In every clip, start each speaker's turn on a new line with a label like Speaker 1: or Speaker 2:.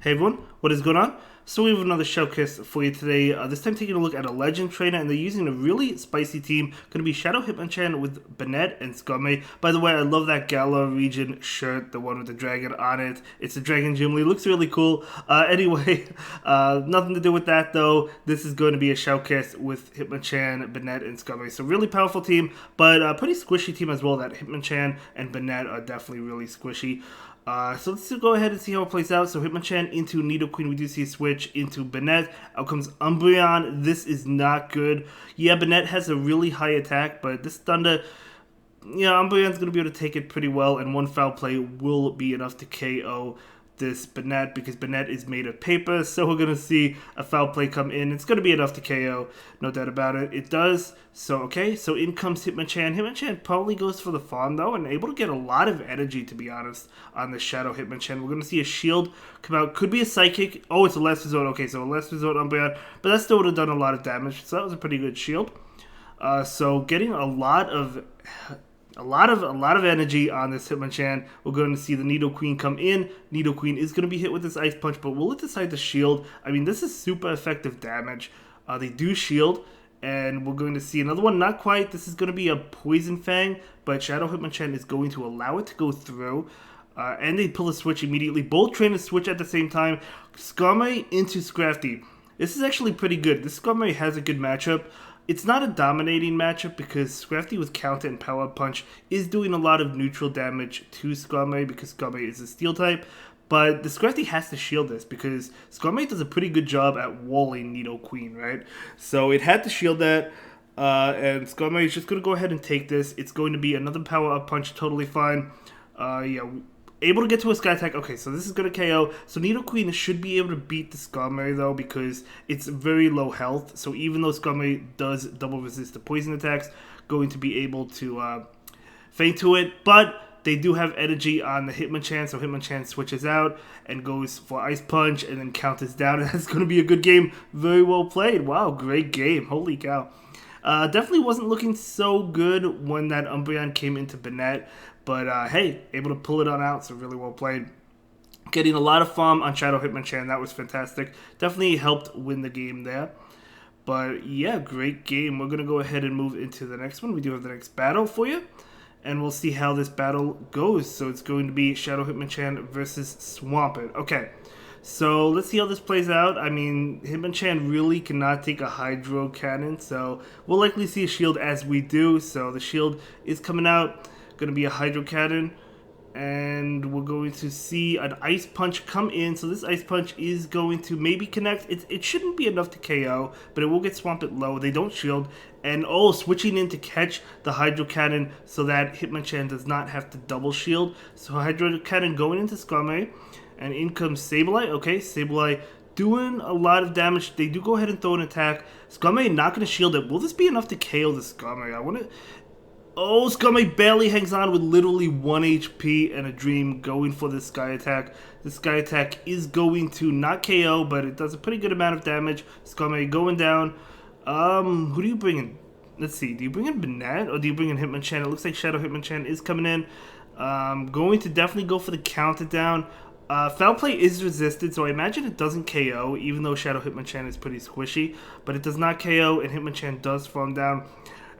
Speaker 1: Hey everyone, what is going on? So we have another showcase for you today. This time taking a look at a legend trainer, and they're using a really spicy team. Going to be Shadow Hitmonchan with Banette and Scummy. By the way, I love that Gala region shirt, the one with the dragon on it. It's a dragon Jimly, looks really cool. Anyway, nothing to do with that though. This is going to be a showcase with Hitmonchan, Banette, and Scummy. So really powerful team, but a pretty squishy team as well. That Hitmonchan and Banette are definitely really squishy. So let's go ahead and see how it plays out. So Hitmonchan into Nidoqueen, we do see a switch into Banette. Out comes Umbreon. This is not good. Yeah, Banette has a really high attack, but this Thunder, yeah, Umbreon's going to be able to take it pretty well, and one foul play will be enough to KO this Banette, because Banette is made of paper. So we're going to see a foul play come in. It's going to be enough to KO, no doubt about it. It does. So, okay, so in comes Hitmonchan. Hitmonchan probably goes for the farm, though, and able to get a lot of energy, to be honest, on the Shadow Hitmonchan. We're going to see a shield come out. Could be a Psychic. Oh, it's a Last Resort. Okay, so a Last Resort Umbreon, but that still would have done a lot of damage, so that was a pretty good shield. So getting a lot of energy on this Hitmonchan. We're going to see the Nidoqueen come in. Nidoqueen is going to be hit with this Ice Punch, but will it decide to shield? I mean, this is super effective damage. They do shield, and we're going to see another one. Not quite. This is going to be a Poison Fang, but Shadow Hitmonchan is going to allow it to go through. And they pull a switch immediately. Both trainers switch at the same time. Skarmory into Scrafty. This is actually pretty good. This Skarmory has a good matchup. It's not a dominating matchup because Scrafty with Counter and Power Punch is doing a lot of neutral damage to Skarmory because Skarmory is a Steel type. But the Scrafty has to shield this because Skarmory does a pretty good job at walling Nidoqueen, right? So it had to shield that. And Skarmory is just going to go ahead and take this. It's going to be another Power Up Punch, totally fine. Yeah, able to get to a Sky Attack. Okay, so this is going to KO. So Nidoqueen should be able to beat the Skarmory, though, because it's very low health. So even though Skarmory does double resist the poison attacks, going to be able to feint to it. But they do have energy on the Hitmonchan, so Hitmonchan switches out and goes for Ice Punch and then counters down. And that's going to be a good game. Very well played. Wow, great game. Holy cow. Definitely wasn't looking so good when that Umbreon came into Banette. But, hey, able to pull it on out, so really well played. Getting a lot of farm on Shadow Hitmonchan, that was fantastic. Definitely helped win the game there. But, yeah, great game. We're going to go ahead and move into the next one. We do have the next battle for you. And we'll see how this battle goes. So it's going to be Shadow Hitmonchan versus Swampert. Okay, so let's see how this plays out. I mean, Hitmonchan really cannot take a Hydro Cannon, so we'll likely see a shield as we do. So the shield is coming out. Going to be a Hydro Cannon, and we're going to see an Ice Punch come in. So this Ice Punch is going to maybe connect. It shouldn't be enough to KO, but it will get Swampert low. They don't shield, and switching in to catch the Hydro Cannon so that Hitmonchan does not have to double shield. So Hydro Cannon going into Skarmory, and in comes Sableye. Okay, Sableye doing a lot of damage. They do go ahead and throw an attack. Skarmory not going to shield it. Will this be enough to KO the Skarmory? I want to... Oh, Skarmory barely hangs on with literally 1 HP and a Dream going for this Sky Attack. The Sky Attack is going to not KO, but it does a pretty good amount of damage. Skarmory going down. Who do you bring in? Let's see. Do you bring in Banette or do you bring in Hitmonchan? It looks like Shadow Hitmonchan is coming in. Going to definitely go for the counter down. Foul Play is resisted, so I imagine it doesn't KO, even though Shadow Hitmonchan is pretty squishy. But it does not KO, and Hitmonchan does farm down.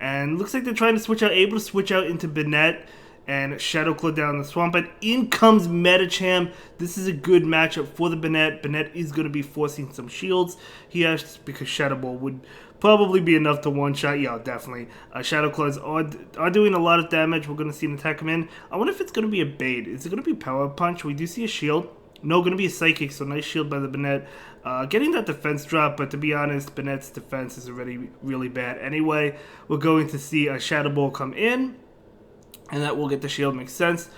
Speaker 1: And looks like they're trying to switch out, able to switch out into Banette and Shadow Claw down the Swampert. In comes Medicham. This is a good matchup for the Banette. Banette is going to be forcing some shields. He has, because Shadow Ball would probably be enough to one-shot. Yeah, definitely. Shadow Claws are doing a lot of damage. We're going to see an attack come in. I wonder if it's going to be a bait. Is it going to be Power Punch? We do see a shield. No, going to be a Psychic, so nice shield by the Banette. Getting that defense drop, but to be honest, Banette's defense is already really bad anyway. We're going to see a Shadow Ball come in, and that will get the shield. Makes sense.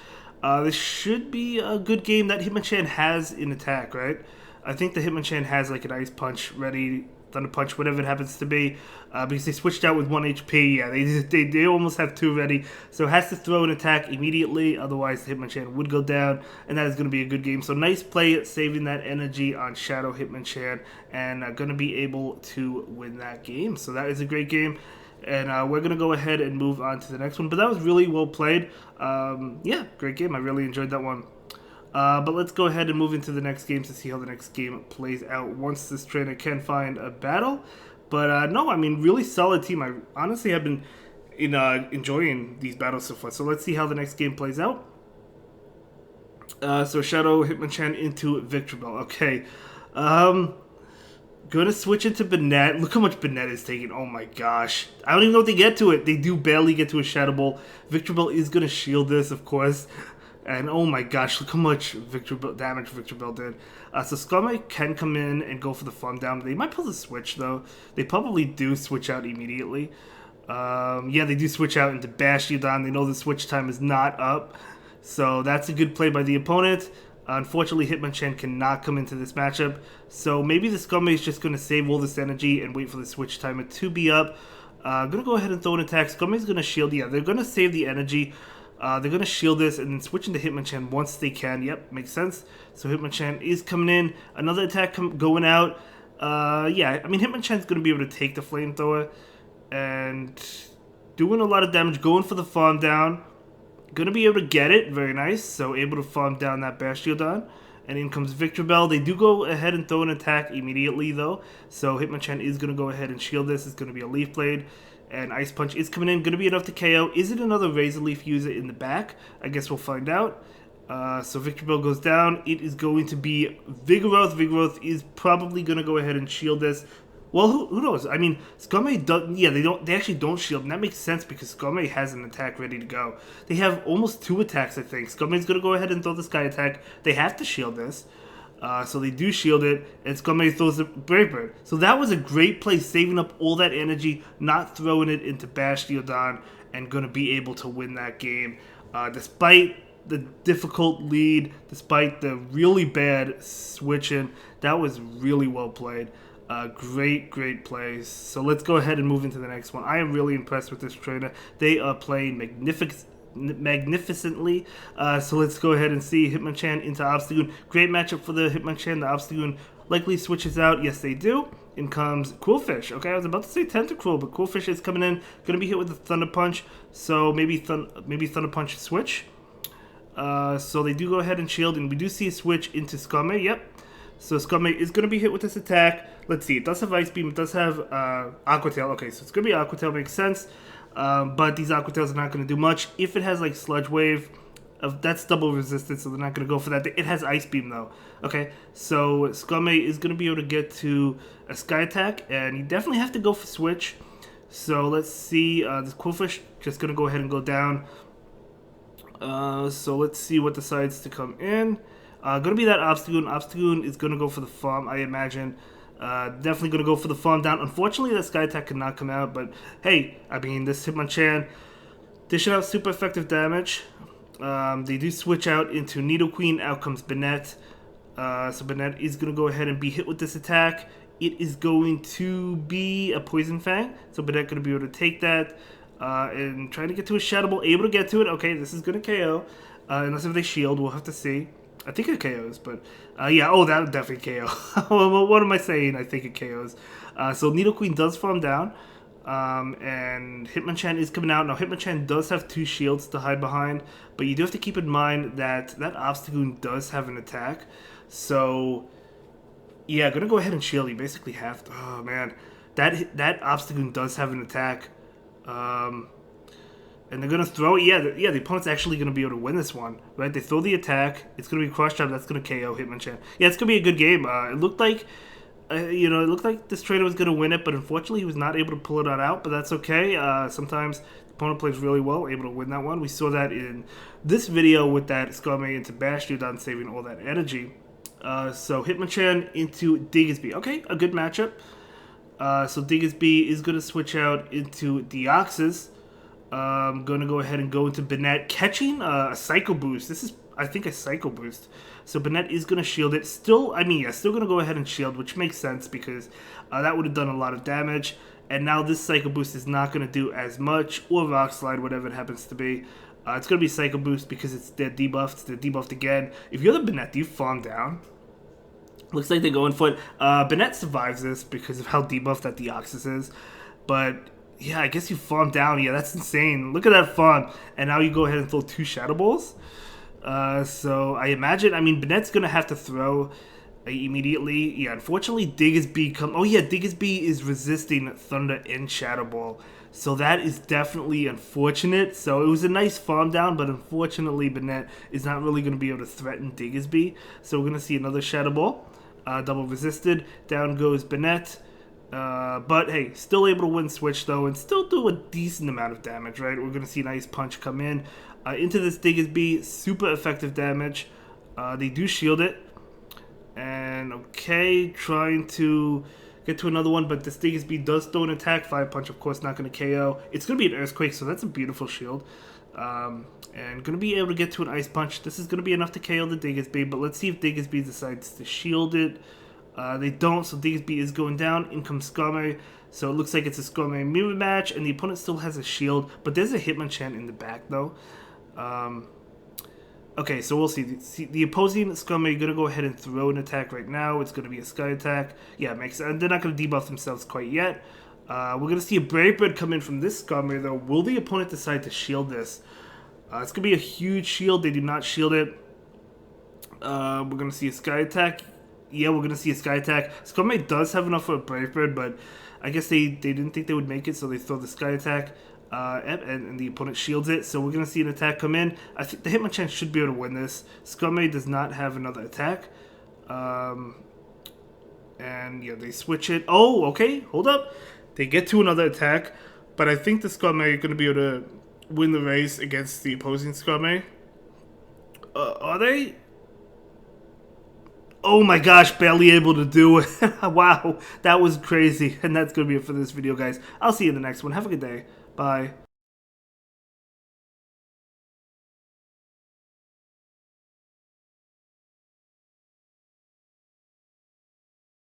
Speaker 1: This should be a good game. That Hitmonchan has in attack, right? I think the Hitmonchan has like an Ice Punch ready, Thunder Punch, whatever it happens to be, because they switched out with 1 HP. Yeah, they almost have 2 ready, so it has to throw an attack immediately, otherwise the Hitmonchan would go down, and that is going to be a good game. So nice play saving that energy on Shadow Hitmonchan, and going to be able to win that game. So that is a great game. And we're going to go ahead and move on to the next one. But that was really well played. Yeah, great game. I really enjoyed that one. But let's go ahead and move into the next game to see how the next game plays out once this trainer can find a battle. But no, I mean, really solid team. I honestly have been enjoying these battles so far. So let's see how the next game plays out. So Shadow Hitmonchan into Victreebel. Okay. Gonna switch into Banette. Look how much Banette is taking. Oh my gosh. I don't even know if they get to it. They do barely get to a Shadow Ball. Victreebel is gonna shield this, of course. And oh my gosh, look how much damage Victreebel did. So Skarmory can come in and go for the farm down. They might pull the switch though. They probably do switch out immediately. Yeah, they do switch out into Bastiodon. They know the switch time is not up. So that's a good play by the opponent. Unfortunately, Hitmonchan cannot come into this matchup. So maybe the Skarmory is just going to save all this energy and wait for the switch timer to be up. I'm going to go ahead and throw an attack. Skarmory is going to shield. Yeah, they're going to save the energy. They're going to shield this and then switch into Hitmonchan once they can. Yep, makes sense. So Hitmonchan is coming in. Another attack going out. Yeah, I mean, Hitmonchan's going to be able to take the Flamethrower and doing a lot of damage, going for the farm down. Going to be able to get it. Very nice. So able to farm down that Bastiodon. And in comes Victreebel. They do go ahead and throw an attack immediately, though. So Hitmonchan is going to go ahead and shield this. It's going to be a Leaf Blade. And Ice Punch is coming in. Going to be enough to KO. Is it another Razor Leaf user in the back? I guess we'll find out. So Victreebel goes down. It is going to be Vigoroth. Vigoroth is probably going to go ahead and shield this. Well, who knows? I mean, Skarmory does. Yeah, they actually don't shield, and that makes sense because Skarmory has an attack ready to go. They have almost 2 attacks, I think. Skarmory's gonna go ahead and throw the Sky Attack. They have to shield this, so they do shield it, and Skarmory throws the Brave Bird. So that was a great play, saving up all that energy, not throwing it into Bastiodon, and gonna be able to win that game, despite the difficult lead, despite the really bad switching. That was really well played. Great plays. So let's go ahead and move into the next one. I am really impressed with this trainer. They are playing magnificently. So let's go ahead and see Hitmonchan into Obstagoon. Great matchup for the Hitmonchan. The Obstagoon likely switches out. Yes, they do. In comes Qwilfish. Okay, I was about to say Tentacruel, but Qwilfish is coming in. Going to be hit with the Thunder Punch. So maybe Thunder Punch switch. So they do go ahead and shield, and we do see a switch into Skarmory. Yep. So Skarmory is going to be hit with this attack. Let's see. It does have Ice Beam. It does have Aqua Tail. Okay, so it's going to be Aqua Tail. Makes sense. But these Aqua Tails are not going to do much. If it has like Sludge Wave, that's double resistance, so they're not going to go for that. It has Ice Beam though. Okay, so Skarmory is going to be able to get to a Sky Attack, and you definitely have to go for Switch. So let's see. This Qwilfish just going to go ahead and go down. So let's see what decides to come in. Going to be that Obstagoon. Obstagoon is going to go for the farm, I imagine. Definitely going to go for the farm down. Unfortunately, that Sky Attack cannot come out, but hey, I mean, this Hitmonchan dishing out super effective damage. They do switch out into Nidoqueen. Out comes Banette. So Banette is going to go ahead and be hit with this attack. It is going to be a Poison Fang. So Banette going to be able to take that and trying to get to a Shadow Ball. Able to get to it. Okay, this is going to KO. Unless if they shield, we'll have to see. I think it KOs, but yeah, oh, that would definitely KO. What am I saying? I think it KOs. So Nidoqueen does farm down, and Hitmonchan is coming out. Now, Hitmonchan does have 2 shields to hide behind, but you do have to keep in mind that that Obstagoon does have an attack. So, yeah, going to go ahead and shield. You basically have to. Oh, man. That Obstagoon does have an attack. And they're going to throw it. Yeah, the opponent's actually going to be able to win this one, right? They throw the attack. It's going to be Crush Job. That's going to KO Hitmonchan. Yeah, it's going to be a good game. It looked like, it looked like this trainer was going to win it, but unfortunately he was not able to pull it out, but that's okay. Sometimes the opponent plays really well, able to win that one. We saw that in this video with that Skarmory into Bastiodon saving all that energy. So Hitmonchan into Diggersby. Okay, a good matchup. So Diggersby is going to switch out into Deoxys. I'm going to go ahead and go into Banette, catching a Psycho Boost. This is, I think, a Psycho Boost. So Banette is going to shield it. Still, I mean, yeah, still going to go ahead and shield, which makes sense because that would have done a lot of damage. And now this Psycho Boost is not going to do as much, or Rock Slide, whatever it happens to be. It's going to be Psycho Boost because they're debuffed. They're debuffed again. If you're the Banette, do you farm down? Looks like they're going for it. Banette survives this because of how debuffed that Deoxys is. But yeah, I guess you farm down. Yeah, that's insane. Look at that farm. And now you go ahead and throw 2 Shadow Balls. So I imagine, I mean, Banette's going to have to throw immediately. Yeah, unfortunately, Diggersby Oh yeah, Diggersby is resisting Thunder and Shadow Ball. So that is definitely unfortunate. So it was a nice farm down, but unfortunately, Banette is not really going to be able to threaten Diggersby. So we're going to see another Shadow Ball. Double resisted. Down goes Banette. But hey, still able to win switch though, and still do a decent amount of damage, right? We're going to see an Ice Punch come in. Into this Diggersby, super effective damage. They do shield it. And okay, trying to get to another one, but this Diggersby does throw an attack. Fire Punch, of course, not going to KO. It's going to be an Earthquake, so that's a beautiful shield. And going to be able to get to an Ice Punch. This is going to be enough to KO the Diggersby, but let's see if Diggersby decides to shield it. They don't, so Diggersby is going down. In comes Skarmory. So it looks like it's a Skarmory mirror match, and the opponent still has a shield, but there's a Hitmonchan in the back, though. Okay, so we'll see. The opposing Skarmory going to go ahead and throw an attack right now. It's going to be a Sky Attack. Yeah, makes sense. They're not going to debuff themselves quite yet. We're going to see a Brave Bird come in from this Skarmory, though. Will the opponent decide to shield this? It's going to be a huge shield. They do not shield it. We're going to see a Sky Attack. Yeah, we're going to see a Sky Attack. Skarmory does have enough for a Brave Bird, but I guess they didn't think they would make it, so they throw the Sky Attack. And the opponent shields it, so we're going to see an attack come in. I think the Hitmonchan should be able to win this. Skarmory does not have another attack. And yeah, they switch it. Oh, okay, hold up. They get to another attack, but I think the Skarmory are going to be able to win the race against the opposing Skarmory. Are they? Oh my gosh, barely able to do it. Wow, that was crazy. And that's going to be it for this video, guys. I'll see you in the next one. Have a good day. Bye.